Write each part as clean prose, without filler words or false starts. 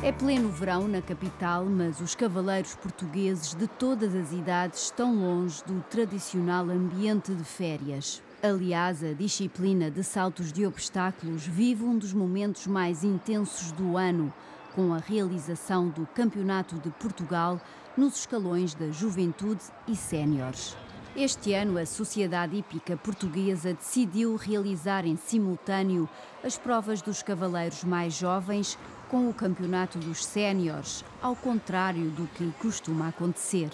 É pleno verão na capital, mas os cavaleiros portugueses de todas as idades estão longe do tradicional ambiente de férias. Aliás, a disciplina de saltos de obstáculos vive um dos momentos mais intensos do ano, com a realização do Campeonato de Portugal nos escalões da Juventude e Séniores. Este ano, a Sociedade Hípica Portuguesa decidiu realizar em simultâneo as provas dos cavaleiros mais jovens com o Campeonato dos Séniores, ao contrário do que costuma acontecer.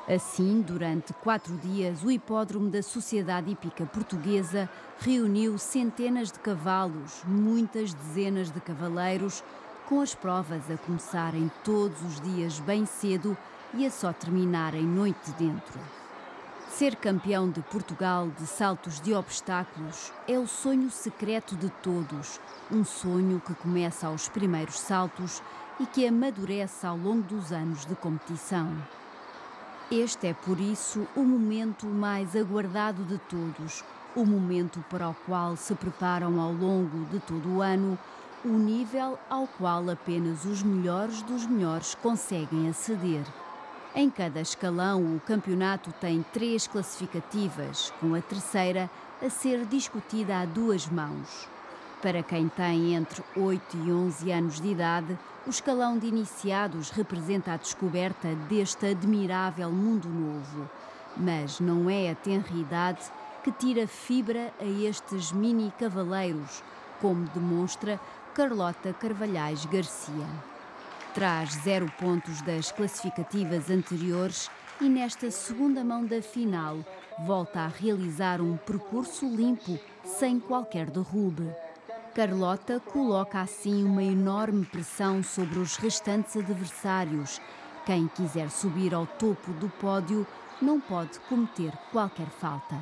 Assim, durante 4 dias, o hipódromo da Sociedade Hípica Portuguesa reuniu centenas de cavalos, muitas dezenas de cavaleiros, com as provas a começarem todos os dias bem cedo e a só terminarem noite dentro. Ser campeão de Portugal de saltos de obstáculos é o sonho secreto de todos, um sonho que começa aos primeiros saltos e que amadurece ao longo dos anos de competição. Este é, por isso, o momento mais aguardado de todos, o momento para o qual se preparam ao longo de todo o ano, o nível ao qual apenas os melhores dos melhores conseguem aceder. Em cada escalão, o campeonato tem 3 classificativas, com a terceira a ser discutida a 2 mãos. Para quem tem entre 8 e 11 anos de idade, o escalão de iniciados representa a descoberta deste admirável mundo novo. Mas não é a tenra idade que tira fibra a estes mini-cavaleiros, como demonstra Carlota Carvalhais Garcia. Traz 0 pontos das classificativas anteriores e nesta segunda mão da final volta a realizar um percurso limpo, sem qualquer derrube. Carlota coloca assim uma enorme pressão sobre os restantes adversários. Quem quiser subir ao topo do pódio não pode cometer qualquer falta.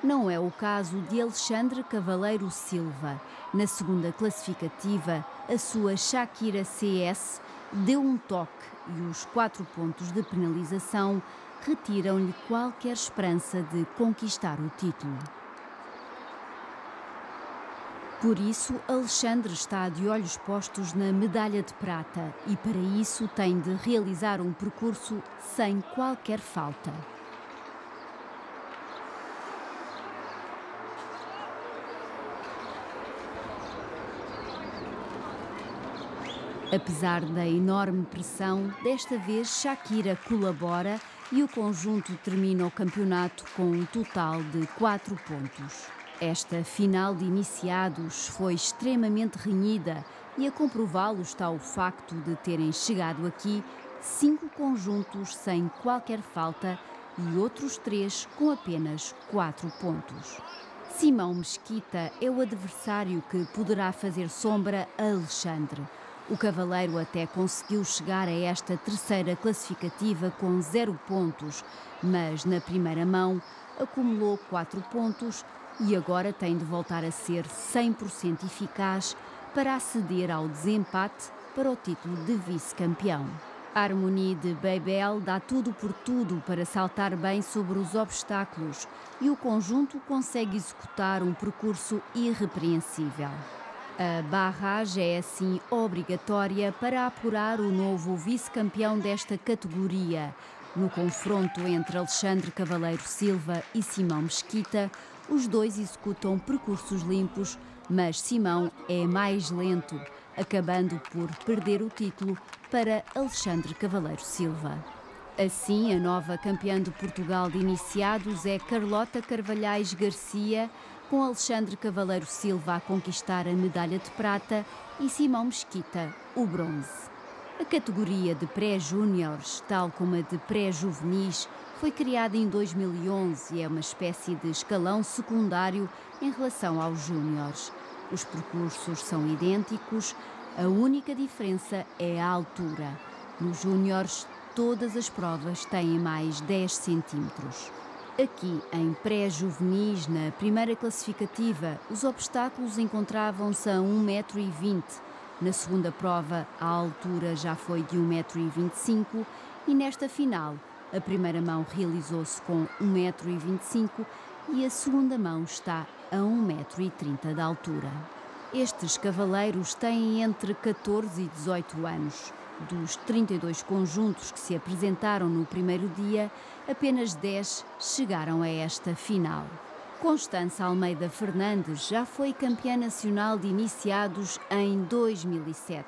Não é o caso de Alexandre Cavaleiro Silva. Na segunda classificativa, a sua Shakira CS deu um toque e os 4 pontos de penalização retiram-lhe qualquer esperança de conquistar o título. Por isso, Alexandre está de olhos postos na medalha de prata e para isso tem de realizar um percurso sem qualquer falta. Apesar da enorme pressão, desta vez Shakira colabora e o conjunto termina o campeonato com um total de 4 pontos. Esta final de iniciados foi extremamente renhida e a comprová-lo está o facto de terem chegado aqui 5 conjuntos sem qualquer falta e outros 3 com apenas 4 pontos. Simão Mesquita é o adversário que poderá fazer sombra a Alexandre. O cavaleiro até conseguiu chegar a esta terceira classificativa com 0 pontos, mas na primeira mão acumulou 4 pontos e agora tem de voltar a ser 100% eficaz para aceder ao desempate para o título de vice-campeão. A Harmonie de Babel dá tudo por tudo para saltar bem sobre os obstáculos e o conjunto consegue executar um percurso irrepreensível. A barragem é assim obrigatória para apurar o novo vice-campeão desta categoria. No confronto entre Alexandre Cavaleiro Silva e Simão Mesquita, os dois executam percursos limpos, mas Simão é mais lento, acabando por perder o título para Alexandre Cavaleiro Silva. Assim, a nova campeã de Portugal de iniciados é Carlota Carvalhais Garcia, com Alexandre Cavaleiro Silva a conquistar a medalha de prata e Simão Mesquita o bronze. A categoria de pré-júniores, tal como a de pré-juvenis, foi criada em 2011 e é uma espécie de escalão secundário em relação aos júniores. Os percursos são idênticos, a única diferença é a altura. Nos júniores, todas as provas têm mais 10 centímetros. Aqui, em pré-juvenis, na primeira classificativa, os obstáculos encontravam-se a 1,20 m. Na segunda prova, a altura já foi de 1,25 m e nesta final, a primeira mão realizou-se com 1,25 m e a segunda mão está a 1,30 m de altura. Estes cavaleiros têm entre 14 e 18 anos. Dos 32 conjuntos que se apresentaram no primeiro dia, apenas 10 chegaram a esta final. Constança Almeida Fernandes já foi campeã nacional de iniciados em 2007.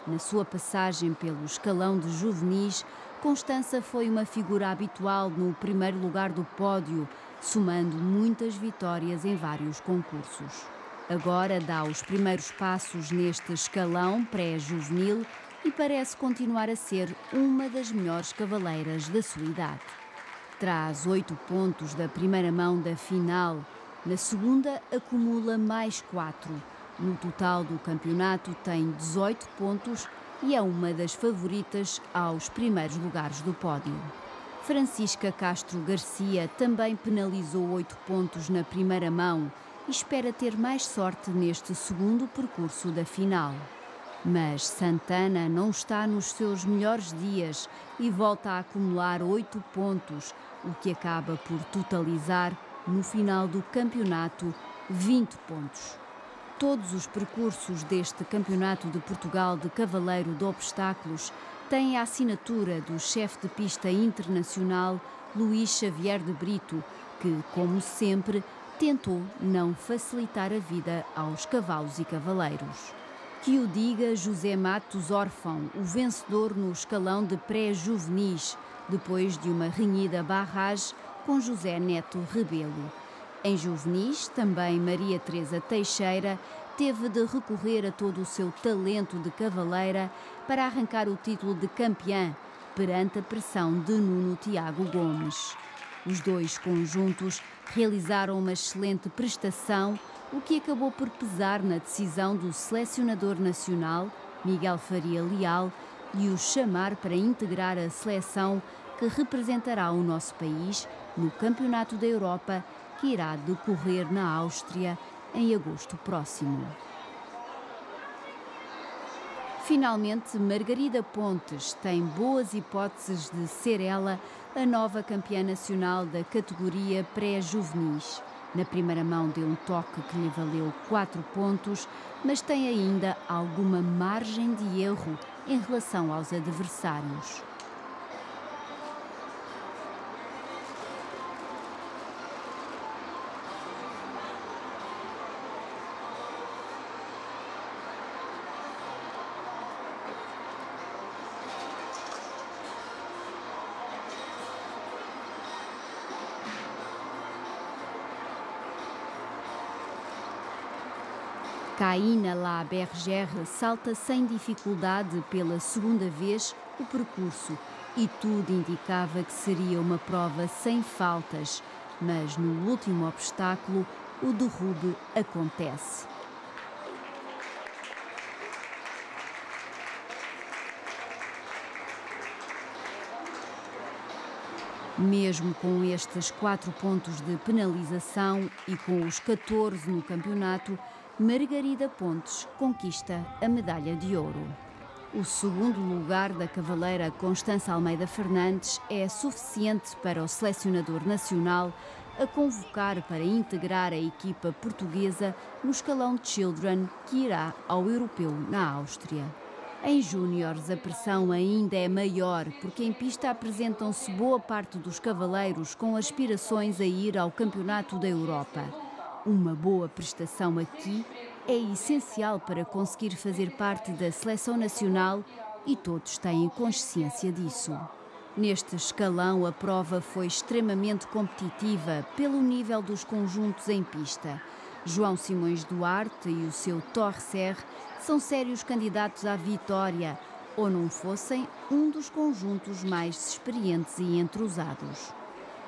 Na sua passagem pelo escalão de juvenis, Constança foi uma figura habitual no primeiro lugar do pódio, somando muitas vitórias em vários concursos. Agora dá os primeiros passos neste escalão pré-juvenil e parece continuar a ser uma das melhores cavaleiras da sua idade. Traz 8 pontos da primeira mão da final. Na segunda, acumula mais 4. No total do campeonato, tem 18 pontos e é uma das favoritas aos primeiros lugares do pódio. Francisca Castro Garcia também penalizou 8 pontos na primeira mão e espera ter mais sorte neste segundo percurso da final. Mas Santana não está nos seus melhores dias e volta a acumular 8 pontos, o que acaba por totalizar, no final do campeonato, 20 pontos. Todos os percursos deste Campeonato de Portugal de Cavaleiro de Obstáculos têm a assinatura do chefe de pista internacional Luís Xavier de Brito, que, como sempre, tentou não facilitar a vida aos cavalos e cavaleiros. Que o diga José Matos Orfão, o vencedor no escalão de pré-juvenis, depois de uma renhida barragem com José Neto Rebelo. Em juvenis, também Maria Teresa Teixeira teve de recorrer a todo o seu talento de cavaleira para arrancar o título de campeã perante a pressão de Nuno Tiago Gomes. Os dois conjuntos realizaram uma excelente prestação, o que acabou por pesar na decisão do selecionador nacional, Miguel Faria Leal, e o chamar para integrar a seleção que representará o nosso país no Campeonato da Europa, que irá decorrer na Áustria em agosto próximo. Finalmente, Margarida Pontes tem boas hipóteses de ser ela a nova campeã nacional da categoria pré-juvenis. Na primeira mão deu um toque que lhe valeu 4 pontos, mas tem ainda alguma margem de erro em relação aos adversários. Caína La Bergère salta sem dificuldade pela segunda vez o percurso e tudo indicava que seria uma prova sem faltas, mas no último obstáculo o derrube acontece. Mesmo com estes 4 pontos de penalização e com os 14 no campeonato, Margarida Pontes conquista a medalha de ouro. O segundo lugar da cavaleira Constança Almeida Fernandes é suficiente para o selecionador nacional a convocar para integrar a equipa portuguesa no escalão de Children que irá ao Europeu na Áustria. Em júniores a pressão ainda é maior porque em pista apresentam-se boa parte dos cavaleiros com aspirações a ir ao Campeonato da Europa. Uma boa prestação aqui é essencial para conseguir fazer parte da seleção nacional e todos têm consciência disso. Neste escalão, a prova foi extremamente competitiva pelo nível dos conjuntos em pista. João Simões Duarte e o seu Torcer são sérios candidatos à vitória, ou não fossem um dos conjuntos mais experientes e entrosados.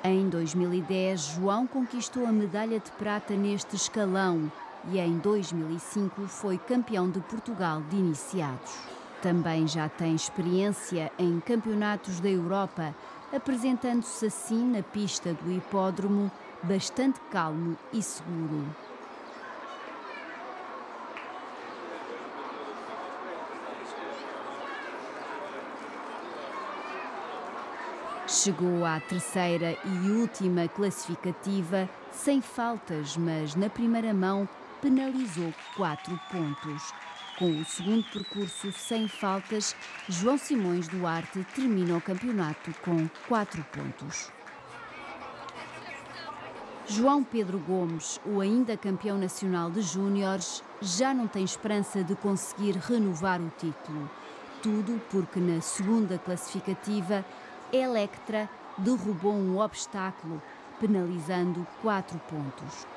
Em 2010, João conquistou a medalha de prata neste escalão e em 2005 foi campeão de Portugal de iniciados. Também já tem experiência em campeonatos da Europa, apresentando-se assim na pista do hipódromo, bastante calmo e seguro. Chegou à terceira e última classificativa, sem faltas, mas na primeira mão penalizou 4 pontos. Com o segundo percurso sem faltas, João Simões Duarte termina o campeonato com 4 pontos. João Pedro Gomes, o ainda campeão nacional de júniores, já não tem esperança de conseguir renovar o título. Tudo porque na segunda classificativa, Electra derrubou um obstáculo, penalizando 4 pontos.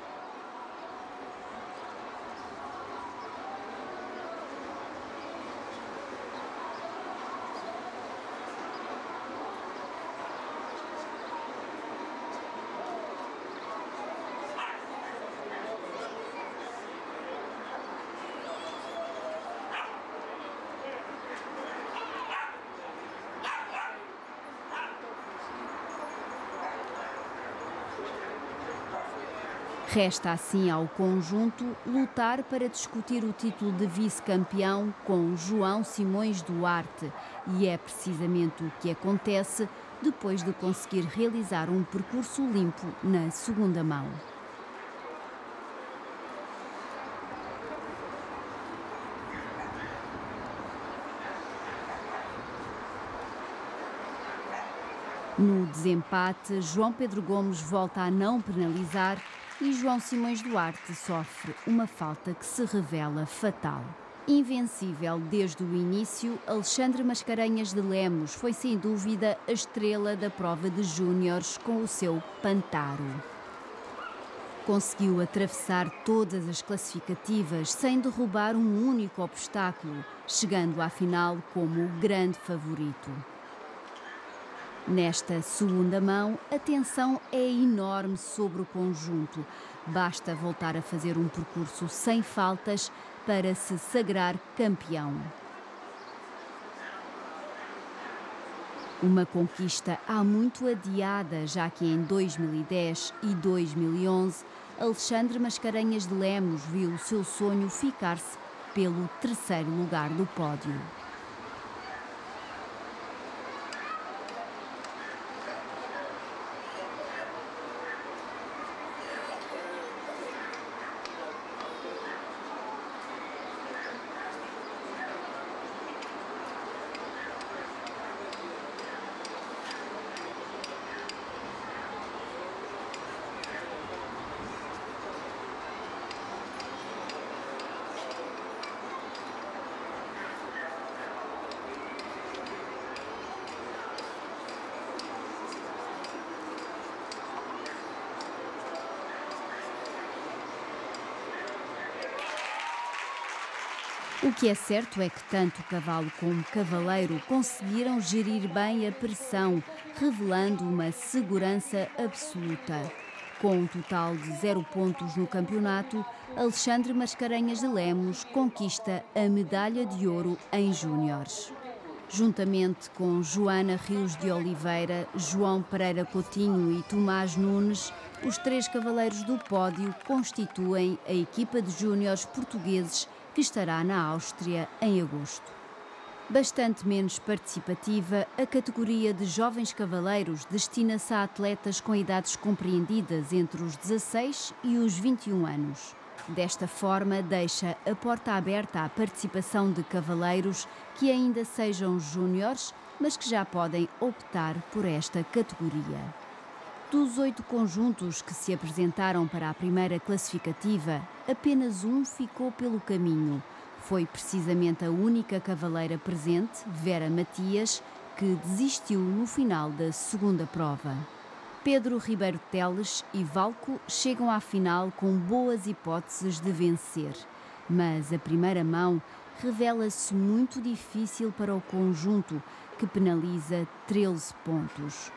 Resta assim ao conjunto lutar para discutir o título de vice-campeão com João Simões Duarte, e é precisamente o que acontece depois de conseguir realizar um percurso limpo na segunda mão. No desempate, João Pedro Gomes volta a não penalizar e João Simões Duarte sofre uma falta que se revela fatal. Invencível desde o início, Alexandre Mascarenhas de Lemos foi sem dúvida a estrela da prova de júniores com o seu Pantaro. Conseguiu atravessar todas as classificativas sem derrubar um único obstáculo, chegando à final como o grande favorito. Nesta segunda mão, a tensão é enorme sobre o conjunto. Basta voltar a fazer um percurso sem faltas para se sagrar campeão. Uma conquista há muito adiada, já que em 2010 e 2011, Alexandre Mascarenhas de Lemos viu o seu sonho ficar-se pelo terceiro lugar do pódio. O que é certo é que tanto o cavalo como o cavaleiro conseguiram gerir bem a pressão, revelando uma segurança absoluta. Com um total de 0 pontos no campeonato, Alexandre Mascarenhas de Lemos conquista a medalha de ouro em júniores. Juntamente com Joana Rios de Oliveira, João Pereira Coutinho e Tomás Nunes, os 3 cavaleiros do pódio constituem a equipa de júniores portugueses que estará na Áustria em agosto. Bastante menos participativa, a categoria de jovens cavaleiros destina-se a atletas com idades compreendidas entre os 16 e os 21 anos. Desta forma, deixa a porta aberta à participação de cavaleiros que ainda sejam júniores, mas que já podem optar por esta categoria. Dos 8 conjuntos que se apresentaram para a primeira classificativa, apenas um ficou pelo caminho. Foi precisamente a única cavaleira presente, Vera Matias, que desistiu no final da segunda prova. Pedro Ribeiro Teles e Valco chegam à final com boas hipóteses de vencer, mas a primeira mão revela-se muito difícil para o conjunto, que penaliza 13 pontos.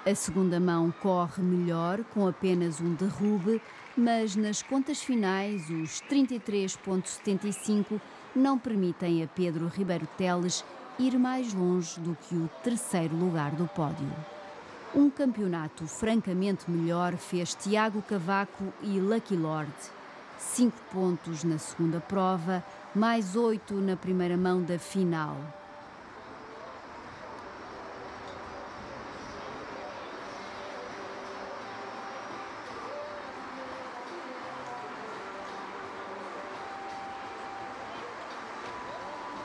A segunda mão corre melhor, com apenas um derrube, mas nas contas finais, os 33,75 não permitem a Pedro Ribeiro Teles ir mais longe do que o terceiro lugar do pódio. Um campeonato francamente melhor fez Tiago Cavaco e Lucky Lord. 5 pontos na segunda prova, mais 8 na primeira mão da final.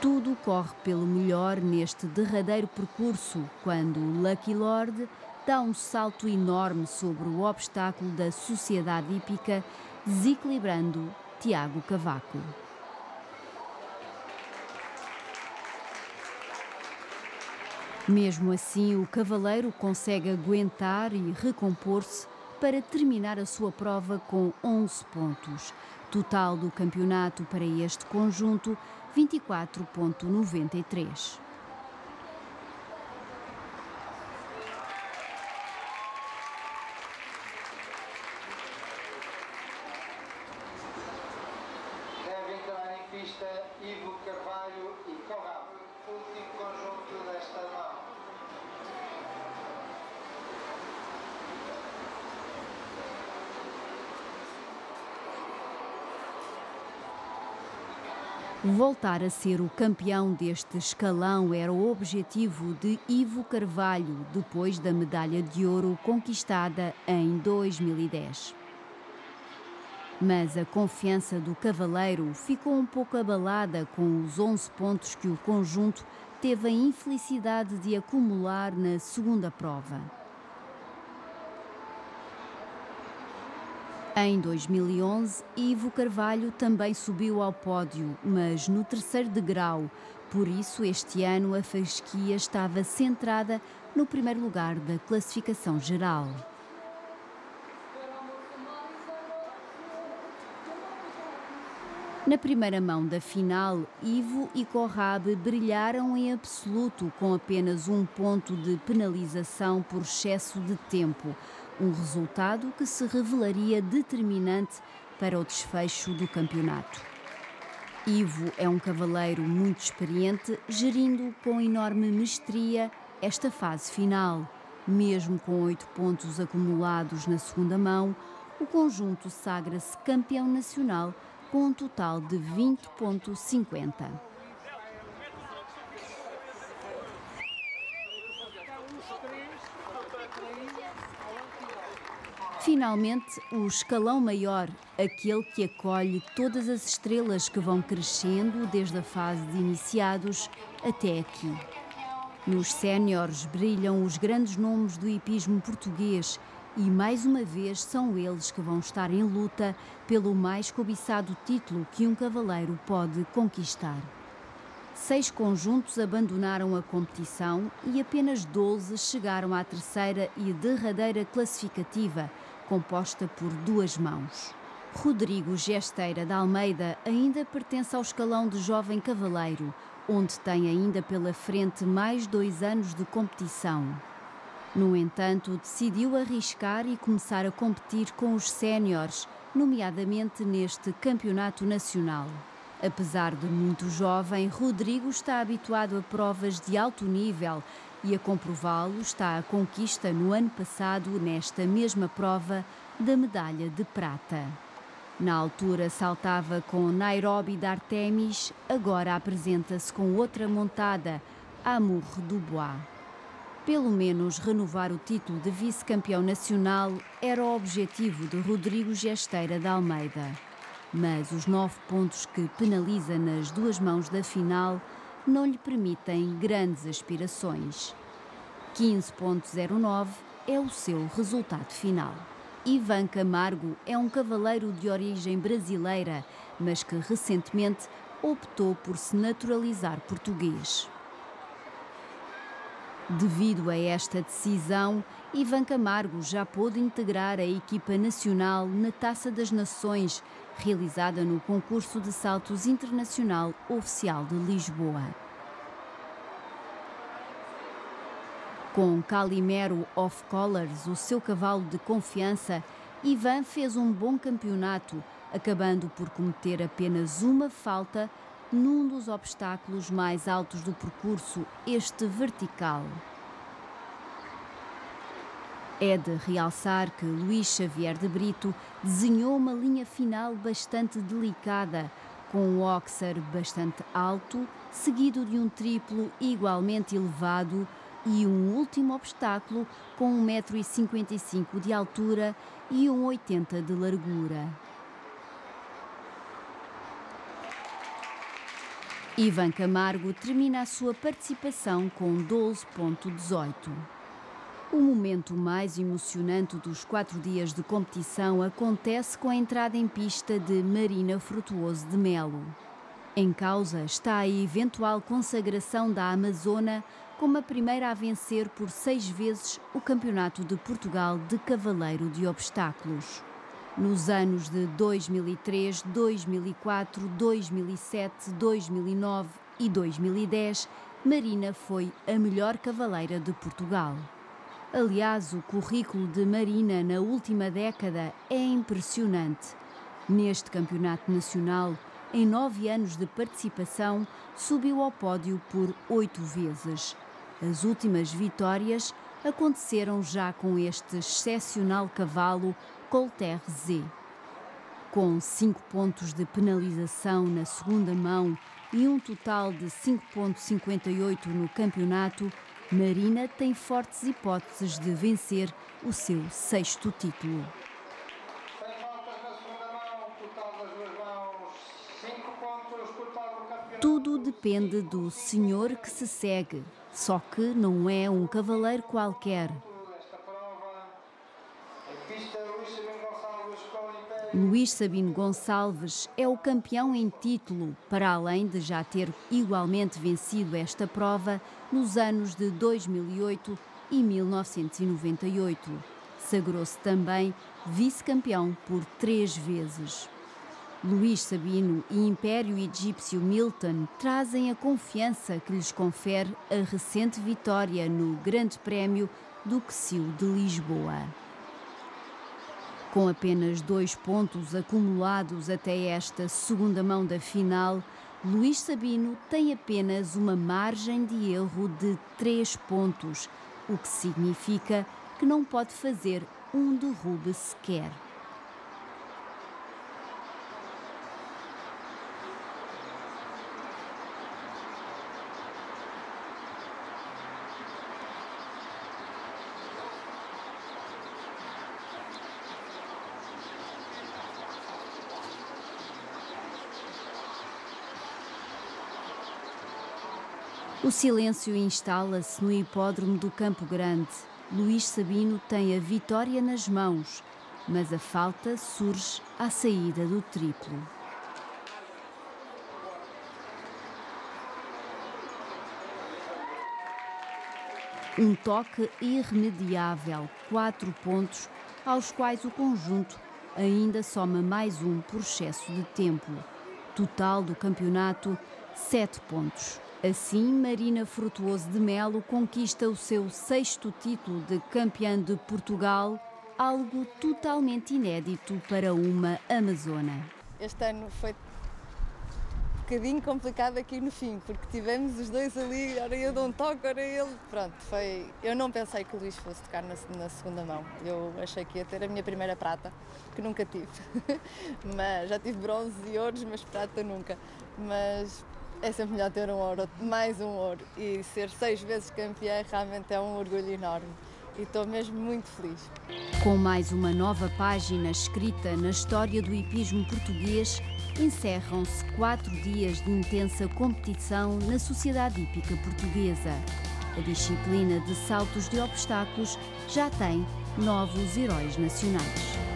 Tudo corre pelo melhor neste derradeiro percurso, quando Lucky Lord dá um salto enorme sobre o obstáculo da Sociedade Hípica, desequilibrando Tiago Cavaco. Mesmo assim, o cavaleiro consegue aguentar e recompor-se para terminar a sua prova com 11 pontos. Total do campeonato para este conjunto, 24,93. Deve entrar em pista Ivo Carvalho e Corrado, último conjunto desta mão. Voltar a ser o campeão deste escalão era o objetivo de Ivo Carvalho, depois da medalha de ouro conquistada em 2010. Mas a confiança do cavaleiro ficou um pouco abalada com os 11 pontos que o conjunto teve a infelicidade de acumular na segunda prova. Em 2011, Ivo Carvalho também subiu ao pódio, mas no terceiro degrau. Por isso, este ano a fasquia estava centrada no primeiro lugar da classificação geral. Na primeira mão da final, Ivo e Corrab brilharam em absoluto com apenas um ponto de penalização por excesso de tempo. Um resultado que se revelaria determinante para o desfecho do campeonato. Ivo é um cavaleiro muito experiente, gerindo com enorme mestria esta fase final. Mesmo com 8 pontos acumulados na segunda mão, o conjunto sagra-se campeão nacional com um total de 20,50. Finalmente, o escalão maior, aquele que acolhe todas as estrelas que vão crescendo desde a fase de iniciados até aqui. Nos séniores brilham os grandes nomes do hipismo português e, mais uma vez, são eles que vão estar em luta pelo mais cobiçado título que um cavaleiro pode conquistar. 6 conjuntos abandonaram a competição e apenas 12 chegaram à terceira e derradeira classificativa, composta por 2 mãos. Rodrigo Gesteira de Almeida ainda pertence ao escalão de jovem cavaleiro, onde tem ainda pela frente mais 2 anos de competição. No entanto, decidiu arriscar e começar a competir com os séniores, nomeadamente neste campeonato nacional. Apesar de muito jovem, Rodrigo está habituado a provas de alto nível e a comprová-lo está a conquista no ano passado, nesta mesma prova, da medalha de prata. Na altura saltava com Nairobi de Artemis, agora apresenta-se com outra montada, Amour du Bois. Pelo menos renovar o título de vice-campeão nacional era o objetivo de Rodrigo Gesteira de Almeida. Mas os 9 pontos que penaliza nas 2 mãos da final não lhe permitem grandes aspirações. 15,09 é o seu resultado final. Ivan Camargo é um cavaleiro de origem brasileira, mas que recentemente optou por se naturalizar português. Devido a esta decisão, Ivan Camargo já pôde integrar a equipa nacional na Taça das Nações, realizada no concurso de saltos internacional oficial de Lisboa. Com Calimero Off Colors, o seu cavalo de confiança, Ivan fez um bom campeonato, acabando por cometer apenas uma falta num dos obstáculos mais altos do percurso, este vertical. É de realçar que Luís Xavier de Brito desenhou uma linha final bastante delicada, com um oxer bastante alto, seguido de um triplo igualmente elevado e um último obstáculo com 1,55 m de altura e 1,80 m de largura. Ivan Camargo termina a sua participação com 12,18. O momento mais emocionante dos 4 dias de competição acontece com a entrada em pista de Marina Frutuoso de Melo. Em causa está a eventual consagração da amazona como a primeira a vencer por 6 vezes o Campeonato de Portugal de Cavaleiro de Obstáculos. Nos anos de 2003, 2004, 2007, 2009 e 2010, Marina foi a melhor cavaleira de Portugal. Aliás, o currículo de Marina na última década é impressionante. Neste campeonato nacional, em 9 anos de participação, subiu ao pódio por 8 vezes. As últimas vitórias aconteceram já com este excepcional cavalo Colter Z. Com 5 pontos de penalização na segunda mão e um total de 5,58 no campeonato, Marina tem fortes hipóteses de vencer o seu 6º título. Sem faltas na segunda mão, total das 2 mãos, 5 pontos, total do campeonato. Tudo depende do senhor que se segue, só que não é um cavaleiro qualquer. Esta prova, em pista, Luís Sabino Gonçalves é o campeão em título, para além de já ter igualmente vencido esta prova nos anos de 2008 e 1998. Sagrou-se também vice-campeão por 3 vezes. Luís Sabino e Império Egípcio Milton trazem a confiança que lhes confere a recente vitória no Grande Prémio do Quessil de Lisboa. Com apenas 2 pontos acumulados até esta segunda mão da final, Luís Sabino tem apenas uma margem de erro de 3 pontos, o que significa que não pode fazer um derrube sequer. O silêncio instala-se no hipódromo do Campo Grande. Luís Sabino tem a vitória nas mãos, mas a falta surge à saída do triplo. Um toque irremediável, 4 pontos, aos quais o conjunto ainda soma mais um por excesso de tempo. Total do campeonato, 7 pontos. Assim, Marina Frutuoso de Melo conquista o seu 6º título de campeã de Portugal, algo totalmente inédito para uma amazona. Este ano foi um bocadinho complicado aqui no fim, porque tivemos os dois ali, ora eu dou um toque, ora ele. Pronto, foi. Eu não pensei que o Luís fosse tocar na segunda mão. Eu achei que ia ter a minha primeira prata, que nunca tive. Mas já tive bronze e ouros, mas prata nunca. Mas é sempre melhor ter um ouro, mais um ouro, e ser 6 vezes campeã realmente é um orgulho enorme e estou mesmo muito feliz. Com mais uma nova página escrita na história do hipismo português, encerram-se 4 dias de intensa competição na Sociedade Hípica Portuguesa. A disciplina de saltos de obstáculos já tem novos heróis nacionais.